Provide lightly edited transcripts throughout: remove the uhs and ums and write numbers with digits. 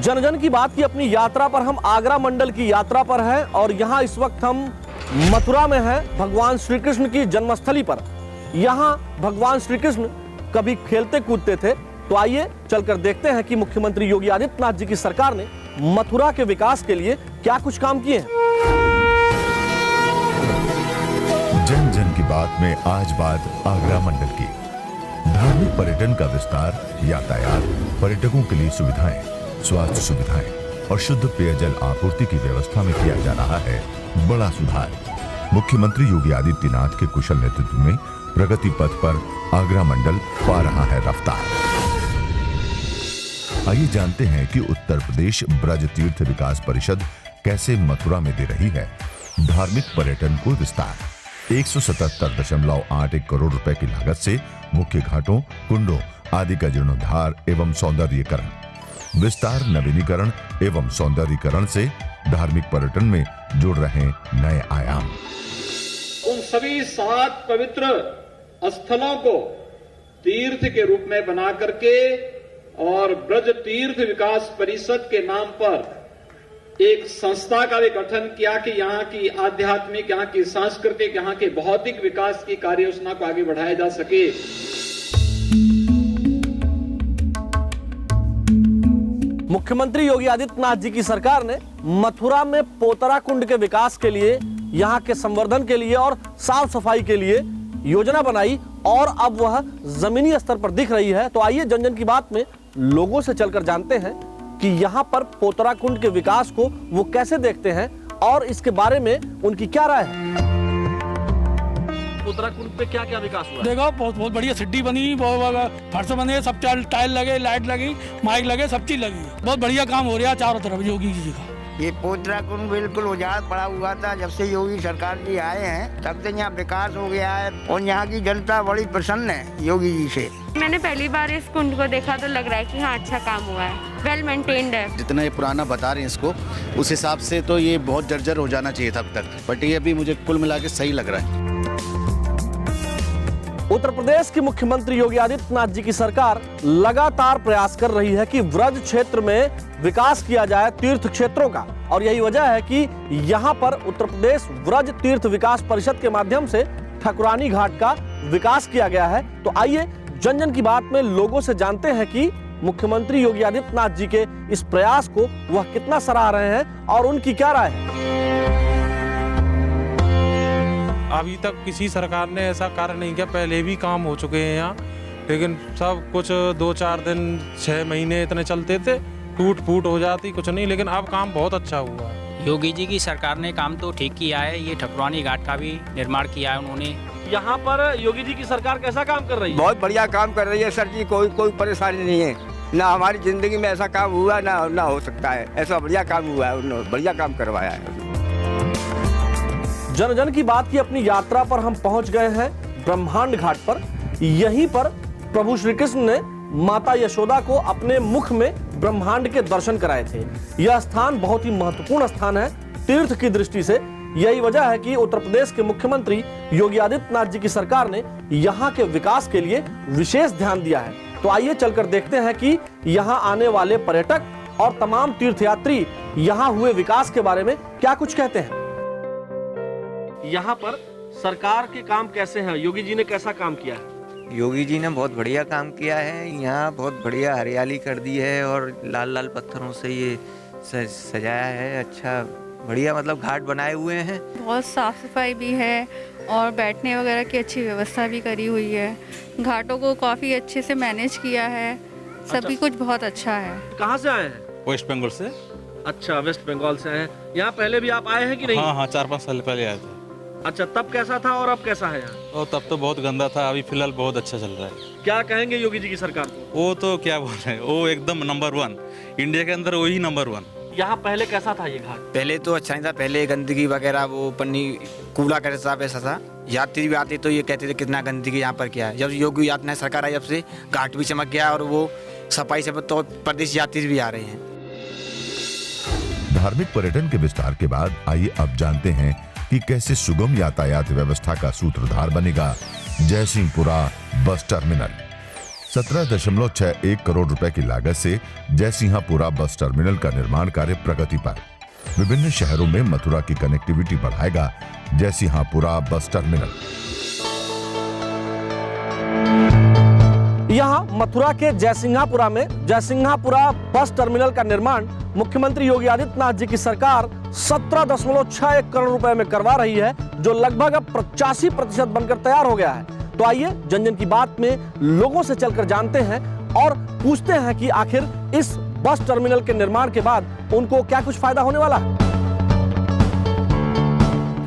जन जन की बात की अपनी यात्रा पर हम आगरा मंडल की यात्रा पर हैं और यहाँ इस वक्त हम मथुरा में हैं, भगवान श्री कृष्ण की जन्मस्थली पर। यहाँ भगवान श्री कृष्ण कभी खेलते कूदते थे। तो आइए चलकर देखते हैं कि मुख्यमंत्री योगी आदित्यनाथ जी की सरकार ने मथुरा के विकास के लिए क्या कुछ काम किए हैं। जन जन की बात में आज बात आगरा मंडल की। धार्मिक पर्यटन का विस्तार, यातायात, पर्यटकों के लिए सुविधाएं, स्वास्थ्य सुविधाएं और शुद्ध पेयजल आपूर्ति की व्यवस्था में किया जा रहा है बड़ा सुधार। मुख्यमंत्री योगी आदित्यनाथ के कुशल नेतृत्व में प्रगति पथ पर आगरा मंडल पा रहा है रफ्तार। आइए जानते हैं कि उत्तर प्रदेश ब्रज तीर्थ विकास परिषद कैसे मथुरा में दे रही है धार्मिक पर्यटन को विस्तार। 177.81 करोड़ रुपए की लागत से मुख्य घाटों, कुंडों आदि का जीर्णोद्धार एवं सौंदर्यीकरण, विस्तार, नवीनीकरण एवं सौंदर्यीकरण से धार्मिक पर्यटन में जुड़ रहे नए आयाम। उन सभी 7 पवित्र स्थलों को तीर्थ के रूप में बना करके और ब्रज तीर्थ विकास परिषद के नाम पर एक संस्था का भी गठन किया कि यहाँ की आध्यात्मिक, यहाँ की सांस्कृतिक, यहाँ के भौतिक विकास की कार्य योजना को आगे बढ़ाया जा सके। मुख्यमंत्री योगी आदित्यनाथ जी की सरकार ने मथुरा में पोतरा कुंड के विकास के लिए, यहाँ के संवर्धन के लिए और साफ सफाई के लिए योजना बनाई और अब वह जमीनी स्तर पर दिख रही है। तो आइए जन जन की बात में लोगों से चलकर जानते हैं कि यहाँ पर पोतरा कुंड के विकास को वो कैसे देखते हैं और इसके बारे में उनकी क्या राय है। पोतरा कुंड पे क्या क्या विकास हुआ? देखो बहुत बढ़िया सिड्डी बनी, बहुत फर्श बने, सब टाइल लगे, लाइट लगी, माइक लगे, सब चीज लगी। बहुत बढ़िया काम हो रहा है चारों तरफ योगी जी का। ये पोतरा कुंड बिल्कुल उजाड़ पड़ा हुआ था। जब से योगी सरकार जी आए हैं तब से यहाँ विकास हो गया है और यहाँ की जनता बड़ी प्रसन्न है योगी जी से। मैंने पहली बार इस कुंड को देखा तो लग रहा है कि हाँ अच्छा काम हुआ है, वेल मेंटेन्ड है। जितना ये पुराना बता रहे हैं इसको, उस हिसाब से तो ये बहुत जर्जर हो जाना चाहिए था अब तक, बट ये अभी मुझे कुल मिला के सही लग रहा है। उत्तर प्रदेश के मुख्यमंत्री योगी आदित्यनाथ जी की सरकार लगातार प्रयास कर रही है कि व्रज क्षेत्र में विकास किया जाए तीर्थ क्षेत्रों का, और यही वजह है कि यहाँ पर उत्तर प्रदेश व्रज तीर्थ विकास परिषद के माध्यम से ठकुरानी घाट का विकास किया गया है। तो आइए जन जन की बात में लोगों से जानते हैं कि मुख्यमंत्री योगी आदित्यनाथ जी के इस प्रयास को वह कितना सराह रहे हैं और उनकी क्या राय है। अभी तक किसी सरकार ने ऐसा कार्य नहीं किया, पहले भी काम हो चुके हैं यहाँ, लेकिन सब कुछ 2-4 दिन 6 महीने इतने चलते थे, टूट फूट हो जाती, कुछ नहीं, लेकिन अब काम बहुत अच्छा हुआ है। योगी जी की सरकार ने काम तो ठीक किया है। ये ठकुरानी घाट का भी निर्माण किया है उन्होंने। यहाँ पर योगी जी की सरकार कैसा काम कर रही है? बहुत बढ़िया काम कर रही है सर जी, कोई परेशानी नहीं है। ना हमारी जिंदगी में ऐसा काम हुआ ना हो सकता है। ऐसा बढ़िया काम हुआ है, उन्होंने बढ़िया काम करवाया है। जन जन की बात की अपनी यात्रा पर हम पहुंच गए हैं ब्रह्मांड घाट पर। यहीं पर प्रभु श्री कृष्ण ने माता यशोदा को अपने मुख में ब्रह्मांड के दर्शन कराए थे। यह स्थान बहुत ही महत्वपूर्ण स्थान है तीर्थ की दृष्टि से। यही वजह है कि उत्तर प्रदेश के मुख्यमंत्री योगी आदित्यनाथ जी की सरकार ने यहाँ के विकास के लिए विशेष ध्यान दिया है। तो आइए चलकर देखते हैं कि यहाँ आने वाले पर्यटक और तमाम तीर्थयात्री यहाँ हुए विकास के बारे में क्या कुछ कहते हैं। यहाँ पर सरकार के काम कैसे हैं? योगी जी ने कैसा काम किया है? योगी जी ने बहुत बढ़िया काम किया है। यहाँ बहुत बढ़िया हरियाली कर दी है और लाल लाल पत्थरों से ये सजाया है। अच्छा बढ़िया मतलब घाट बनाए हुए हैं। बहुत साफ सफाई भी है और बैठने वगैरह की अच्छी व्यवस्था भी करी हुई है। घाटों को काफ़ी अच्छे से मैनेज किया है। सभी कुछ बहुत अच्छा है। कहाँ से आए हैं? वेस्ट बंगाल से। अच्छा, वेस्ट बंगाल से आए हैं। यहाँ पहले भी आप आए हैं कि नहीं? हाँ, 4-5 साल पहले आए थे। अच्छा, तब कैसा था और अब कैसा है यहाँ? और तब तो बहुत गंदा था, अभी फिलहाल बहुत अच्छा चल रहा है। क्या कहेंगे योगी जी की सरकार को? वो तो क्या बोल रहे हैं, वो एकदम नंबर 1 इंडिया के अंदर, वही नंबर 1। यहाँ पहले कैसा था ये घाट? पहले तो अच्छा नहीं था, पहले गंदगी वगैरह वो पन्नी कूड़ा करता वैसा था। यात्री भी आते तो ये कहते थे कितना गंदगी यहाँ पर क्या है। जब योगी आदित्यनाथ सरकार आई जब से घाट भी चमक गया और वो सफाई से तो प्रदेश यात्री भी आ रहे हैं। धार्मिक पर्यटन के विस्तार के बाद आइए अब जानते हैं कि कैसे सुगम यातायात व्यवस्था का सूत्रधार बनेगा जयसिंहपुरा बस टर्मिनल। 17.61 करोड़ रुपए की लागत से जयसिंहापुरा बस टर्मिनल का निर्माण कार्य प्रगति पर। विभिन्न शहरों में मथुरा की कनेक्टिविटी बढ़ाएगा जयसिंहापुरा बस टर्मिनल। यहाँ मथुरा के जयसिंहापुरा में जयसिंहापुरा बस टर्मिनल का निर्माण मुख्यमंत्री योगी आदित्यनाथ जी की सरकार 17.61 करोड़ रुपए में करवा रही है, जो लगभग अब 85% बनकर तैयार हो गया है। तो आइए जन जन की बात में लोगों से चलकर जानते हैं और पूछते हैं कि आखिर इस बस टर्मिनल के निर्माण के बाद उनको क्या कुछ फायदा होने वाला है।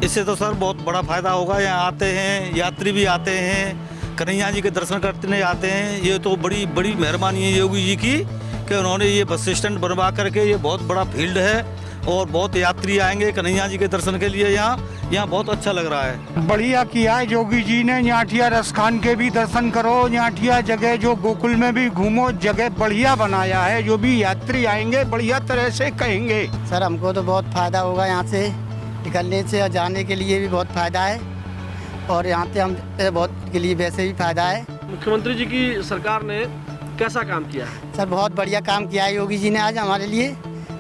इससे तो सर बहुत बड़ा फायदा होगा। यहाँ आते हैं, यात्री भी आते हैं, कन्हैया जी के दर्शन करने आते हैं। ये तो बड़ी बड़ी मेहरबानी है योगी जी की कि उन्होंने ये बस स्टैंड बनवा करके, ये बहुत बड़ा फील्ड है और बहुत यात्री आएंगे कन्हैया जी के दर्शन के लिए। यहाँ बहुत अच्छा लग रहा है। बढ़िया किया है योगी जी ने। न्याठिया रसखान के भी दर्शन करो, न्याठिया जगह जो गोकुल में भी घूमो, जगह बढ़िया बनाया है। जो भी यात्री आएंगे बढ़िया तरह से कहेंगे। सर हमको तो बहुत फायदा होगा, यहाँ से निकलने से और जाने के लिए भी बहुत फायदा है, और यहाँ से हम बहुत के लिए वैसे भी फायदा है। मुख्यमंत्री जी की सरकार ने कैसा काम किया है? सर बहुत बढ़िया काम किया है योगी जी ने आज हमारे लिए।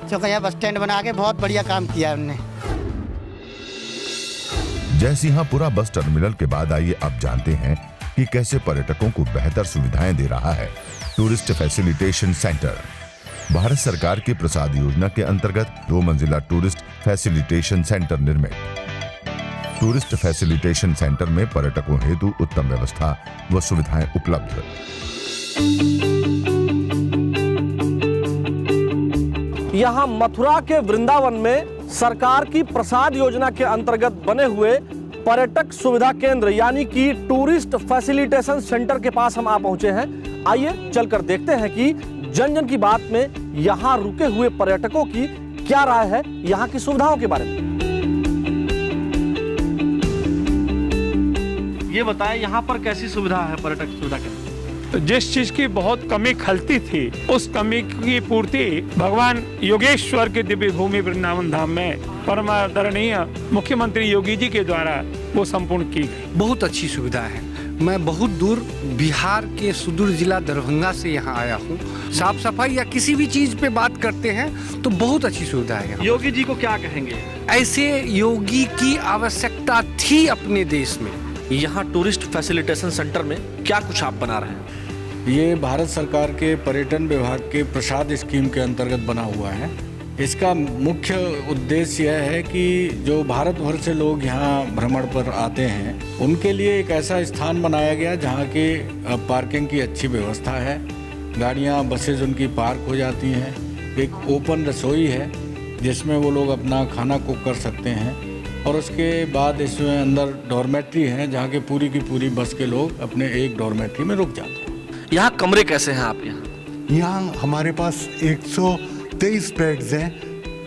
चौकैया बस स्टैंड बना के बहुत बढ़िया काम किया है उन्होंने। जयसिंहापुरा बस टर्मिनल के बाद आइए अब जानते हैं कि कैसे पर्यटकों को बेहतर सुविधाएं दे रहा है टूरिस्ट फैसिलिटेशन सेंटर। भारत सरकार की प्रसाद योजना के अंतर्गत 2 मंजिला टूरिस्ट फैसिलिटेशन सेंटर निर्मित। टूरिस्ट फैसिलिटेशन सेंटर में पर्यटकों हेतु उत्तम व्यवस्था व सुविधाएं उपलब्ध। यहाँ मथुरा के वृंदावन में सरकार की प्रसाद योजना के अंतर्गत बने हुए पर्यटक सुविधा केंद्र यानी कि टूरिस्ट फैसिलिटेशन सेंटर के पास हम आ पहुंचे हैं। आइए चलकर देखते हैं कि जन जन की बात में यहाँ रुके हुए पर्यटकों की क्या राय है यहाँ की सुविधाओं के बारे में। ये बताएं यहाँ पर कैसी सुविधा है पर्यटक सुविधा केंद्र? जिस चीज की बहुत कमी खलती थी, उस कमी की पूर्ति भगवान योगेश्वर के दिव्य भूमि वृंदावन धाम में परम आदरणीय मुख्यमंत्री योगी जी के द्वारा वो संपूर्ण की गई। बहुत अच्छी सुविधा है। मैं बहुत दूर बिहार के सुदूर जिला दरभंगा से यहाँ आया हूँ। साफ सफाई या किसी भी चीज पे बात करते हैं तो बहुत अच्छी सुविधा है। योगी जी को क्या कहेंगे? ऐसे योगी की आवश्यकता थी अपने देश में। यहाँ टूरिस्ट फैसिलिटेशन सेंटर में क्या कुछ आप बना रहे हैं? ये भारत सरकार के पर्यटन विभाग के प्रसाद स्कीम के अंतर्गत बना हुआ है। इसका मुख्य उद्देश्य यह है कि जो भारत भर से लोग यहाँ भ्रमण पर आते हैं उनके लिए एक ऐसा स्थान बनाया गया जहाँ की पार्किंग की अच्छी व्यवस्था है, गाड़ियाँ बसेज उनकी पार्क हो जाती हैं, एक ओपन रसोई है जिसमें वो लोग अपना खाना कुक कर सकते हैं, और उसके बाद इसमें अंदर डॉर्मेट्री है जहाँ के पूरी की पूरी बस के लोग अपने एक डॉर्मेट्री में रुक जाते हैं। यहाँ कमरे कैसे हैं आप यहाँ? यहाँ हमारे पास 123 बेड्स हैं,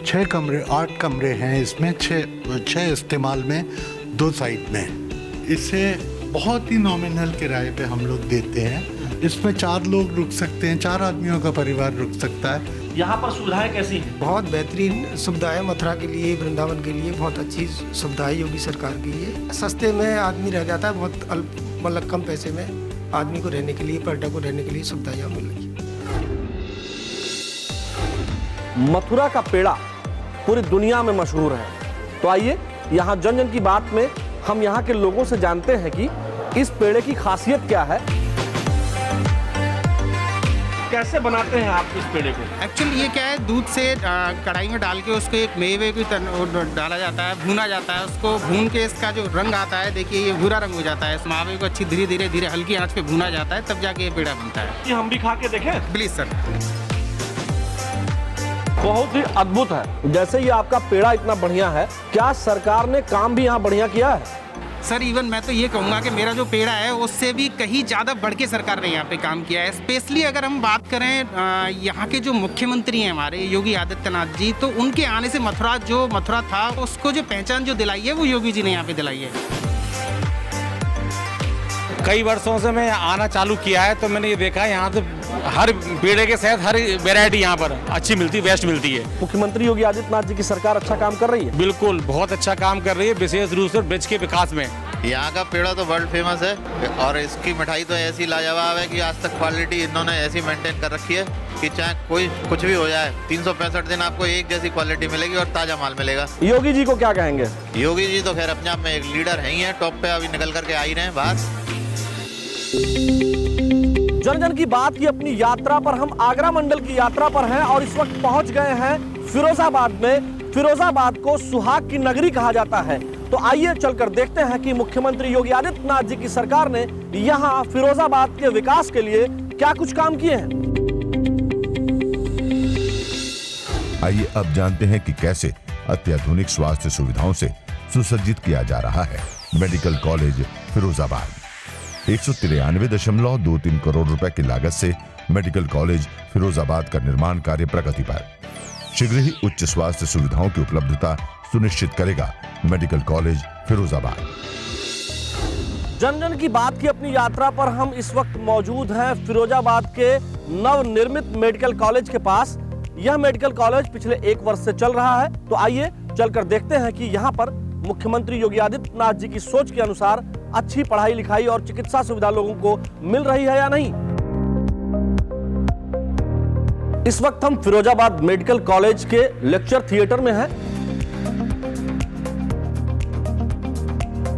8 कमरे हैं। इसमें 6 इस्तेमाल में, 2 साइड में। इसे बहुत ही नॉमिनल किराए पे हम लोग देते हैं। इसमें 4 लोग रुक सकते हैं, 4 आदमियों का परिवार रुक सकता है। यहाँ पर सुविधाएं कैसी हैं? बहुत बेहतरीन सुविधा है। मथुरा के लिए, वृंदावन के लिए बहुत अच्छी सुविधा है योगी सरकार की। ये सस्ते में आदमी रह जाता है, बहुत मतलब कम पैसे में आदमी को रहने के लिए, पर्यटक को रहने के लिए सुविधा यहाँ मिल रही है। मथुरा का पेड़ा पूरी दुनिया में मशहूर है। तो आइए यहाँ जन जन की बात में हम यहाँ के लोगों से जानते हैं कि इस पेड़े की खासियत क्या है। कैसे बनाते हैं आप इस पेड़े को? एक्चुअली ये क्या है, दूध से कढ़ाई में डाल के उसको एक मेवे को डाला जाता है, भूना जाता है। उसको भून के इसका जो रंग आता है, देखिए ये भूरा रंग हो जाता है। इस मावे को अच्छी धीरे धीरे हल्की आंच पे भूना जाता है, तब जाके ये पेड़ा बनता है। ये हम भी खा के देखें? Please sir. बहुत ही अद्भुत है। जैसे ये आपका पेड़ा इतना बढ़िया है, क्या सरकार ने काम भी यहाँ बढ़िया किया है? सर इवन मैं तो ये कहूँगा कि मेरा जो पेड़ा है उससे भी कहीं ज़्यादा बढ़ के सरकार ने यहाँ पे काम किया है। स्पेशली अगर हम बात करें यहाँ के जो मुख्यमंत्री हैं हमारे योगी आदित्यनाथ जी, तो उनके आने से मथुरा था उसको जो पहचान जो दिलाई है वो योगी जी ने यहाँ पे दिलाई है। कई वर्षों से मैं आना चालू किया है तो मैंने ये देखा है यहाँ तो हर पेड़े के साथ हर वैरायटी यहाँ पर अच्छी मिलती है, बेस्ट मिलती है। मुख्यमंत्री योगी आदित्यनाथ जी की सरकार अच्छा काम कर रही है। बिल्कुल बहुत अच्छा काम कर रही है, विशेष रूप से ब्रज के विकास में। यहाँ का पेड़ा तो वर्ल्ड फेमस है और इसकी मिठाई तो ऐसी लाजवाब है कि आज तक क्वालिटी इन्होंने ऐसी मेंटेन कर रखी है कि चाहे कोई कुछ भी हो जाए 365 दिन आपको एक जैसी क्वालिटी मिलेगी और ताजा माल मिलेगा। योगी जी को क्या कहेंगे? योगी जी तो खैर अपने आप में एक लीडर है ही है, टॉप पे अभी निकल करके आ ही रहे हैं बाहर। जन जन की बात की अपनी यात्रा पर हम आगरा मंडल की यात्रा पर हैं और इस वक्त पहुंच गए हैं फिरोजाबाद में। फिरोजाबाद को सुहाग की नगरी कहा जाता है, तो आइए चलकर देखते हैं कि मुख्यमंत्री योगी आदित्यनाथ जी की सरकार ने यहाँ फिरोजाबाद के विकास के लिए क्या कुछ काम किए हैं। आइए अब जानते हैं कि कैसे अत्याधुनिक स्वास्थ्य सुविधाओं से सुसज्जित किया जा रहा है मेडिकल कॉलेज फिरोजाबाद। 193.23 करोड़ रुपए की लागत से मेडिकल कॉलेज फिरोजाबाद का निर्माण कार्य प्रगति पर। शीघ्र ही उच्च स्वास्थ्य सुविधाओं की उपलब्धता सुनिश्चित करेगा मेडिकल कॉलेज फिरोजाबाद। जन जन की बात की अपनी यात्रा पर हम इस वक्त मौजूद हैं फिरोजाबाद के नवनिर्मित मेडिकल कॉलेज के पास। यह मेडिकल कॉलेज पिछले 1 वर्ष से चल रहा है, तो आइए चलकर देखते हैं कि यहाँ पर मुख्यमंत्री योगी आदित्यनाथ जी की सोच के अनुसार अच्छी पढ़ाई लिखाई और चिकित्सा सुविधा लोगों को मिल रही है या नहीं। इस वक्त हम फिरोजाबाद मेडिकल कॉलेज के लेक्चर थिएटर में हैं।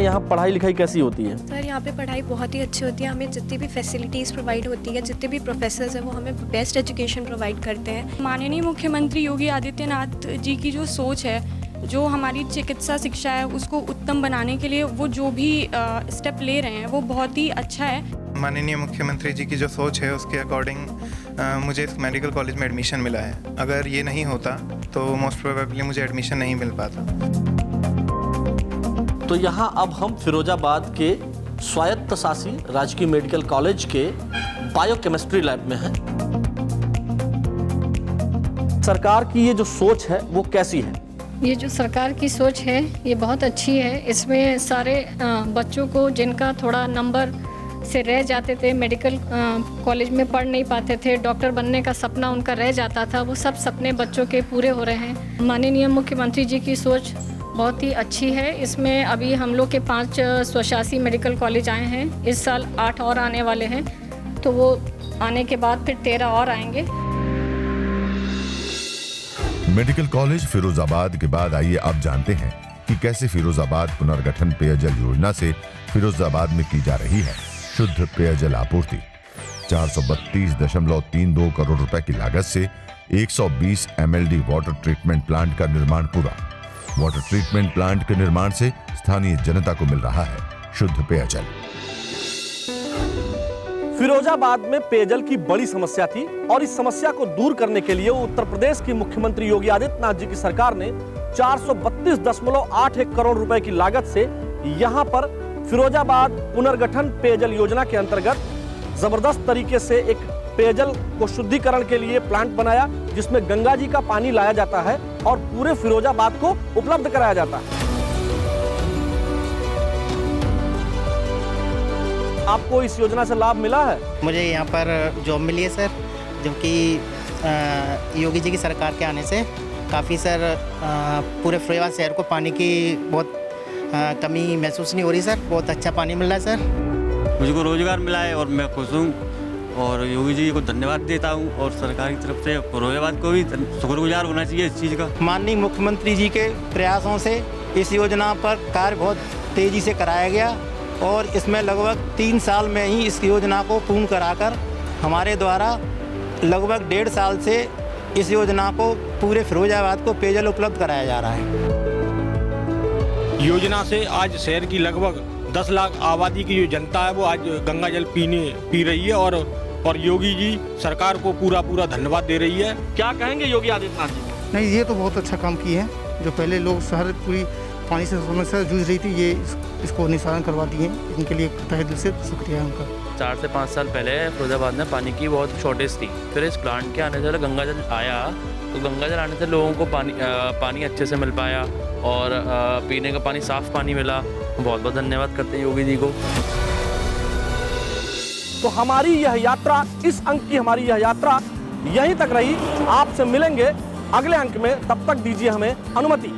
यहाँ पढ़ाई लिखाई कैसी होती है? सर यहाँ पे पढ़ाई बहुत ही अच्छी होती है। हमें जितनी भी फैसिलिटीज़ प्रोवाइड होती है, जितने भी प्रोफेसर्स हैं वो हमें बेस्ट एजुकेशन प्रोवाइड करते हैं। माननीय मुख्यमंत्री योगी आदित्यनाथ जी की जो सोच है, जो हमारी चिकित्सा शिक्षा है उसको उत्तम बनाने के लिए वो जो भी स्टेप ले रहे हैं वो बहुत ही अच्छा है। माननीय मुख्यमंत्री जी की जो सोच है उसके अकॉर्डिंग मुझे इस मेडिकल कॉलेज में एडमिशन मिला है। अगर ये नहीं होता तो मोस्ट प्रोबेबली मुझे एडमिशन नहीं मिल पाता। तो यहाँ अब हम फिरोजाबाद के स्वायत्त शासी राजकीय मेडिकल कॉलेज के बायोकेमिस्ट्री लैब में हैं। सरकार की ये जो सोच है वो कैसी है? ये जो सरकार की सोच है ये बहुत अच्छी है। इसमें सारे बच्चों को जिनका थोड़ा नंबर से रह जाते थे, मेडिकल कॉलेज में पढ़ नहीं पाते थे, डॉक्टर बनने का सपना उनका रह जाता था, वो सब सपने बच्चों के पूरे हो रहे हैं। माननीय मुख्यमंत्री जी की सोच बहुत ही अच्छी है। इसमें अभी हम लोग के 5 स्वशासी मेडिकल कॉलेज आए हैं। इस साल 8 और आने वाले हैं, तो वो आने के बाद फिर 13 और आएंगे। मेडिकल कॉलेज फिरोजाबाद के बाद आइए अब जानते हैं कि कैसे फिरोजाबाद पुनर्गठन पेयजल योजना से फिरोजाबाद में की जा रही है शुद्ध पेयजल आपूर्ति। 432.32 करोड़ रुपए की लागत से 120 MLD वाटर ट्रीटमेंट प्लांट का निर्माण पूरा। वाटर ट्रीटमेंट प्लांट के निर्माण से स्थानीय जनता को मिल रहा है शुद्ध पेयजल। फिरोजाबाद में पेयजल की बड़ी समस्या थी और इस समस्या को दूर करने के लिए उत्तर प्रदेश की मुख्यमंत्री योगी आदित्यनाथ जी की सरकार ने 432.81 करोड़ रुपए की लागत से यहां पर फिरोजाबाद पुनर्गठन पेयजल योजना के अंतर्गत जबरदस्त तरीके से एक पेयजल को शुद्धिकरण के लिए प्लांट बनाया, जिसमें गंगा जी का पानी लाया जाता है और पूरे फिरोजाबाद को उपलब्ध कराया जाता है। आपको इस योजना से लाभ मिला है? मुझे यहाँ पर जॉब मिली है सर, जो कि योगी जी की सरकार के आने से काफ़ी सर पूरे फिरोजाबाद शहर को पानी की बहुत कमी महसूस नहीं हो रही सर। बहुत अच्छा पानी मिल रहा है सर। मुझको रोजगार मिला है और मैं खुश हूँ और योगी जी को धन्यवाद देता हूँ और सरकार की तरफ से फिरोजाबाद को भी शुक्रगुजार होना चाहिए इस चीज़ का। माननीय मुख्यमंत्री जी के प्रयासों से इस योजना पर कार्य बहुत तेज़ी से कराया गया और इसमें लगभग 3 साल में ही इस योजना को पूर्ण कराकर हमारे द्वारा लगभग 1.5 साल से इस योजना को पूरे फिरोजाबाद को पेयजल उपलब्ध कराया जा रहा है। योजना से आज शहर की लगभग 10 लाख आबादी की जो जनता है वो आज गंगा जल पी रही है और योगी जी सरकार को पूरा धन्यवाद दे रही है। क्या कहेंगे योगी आदित्यनाथ जी? नहीं, ये तो बहुत अच्छा काम किए हैं। जो पहले लोग शहर पूरी पानी से समस्या जूझ रही थी, ये इसको निशान करवा दिए। इनके लिए तहे दिल से शुक्रिया उनका। 4 से 5 साल पहले फिरोजाबाद में पानी की बहुत शॉर्टेज थी। फिर इस प्लांट के आने से गंगा जल आया, तो गंगा जल आने से लोगों को पानी अच्छे से मिल पाया और पीने का पानी साफ पानी मिला। बहुत बहुत धन्यवाद करते हैं योगी जी को। तो हमारी यह यात्रा, इस अंक की हमारी यह यात्रा यहीं तक रही। आपसे मिलेंगे अगले अंक में, तब तक दीजिए हमें अनुमति।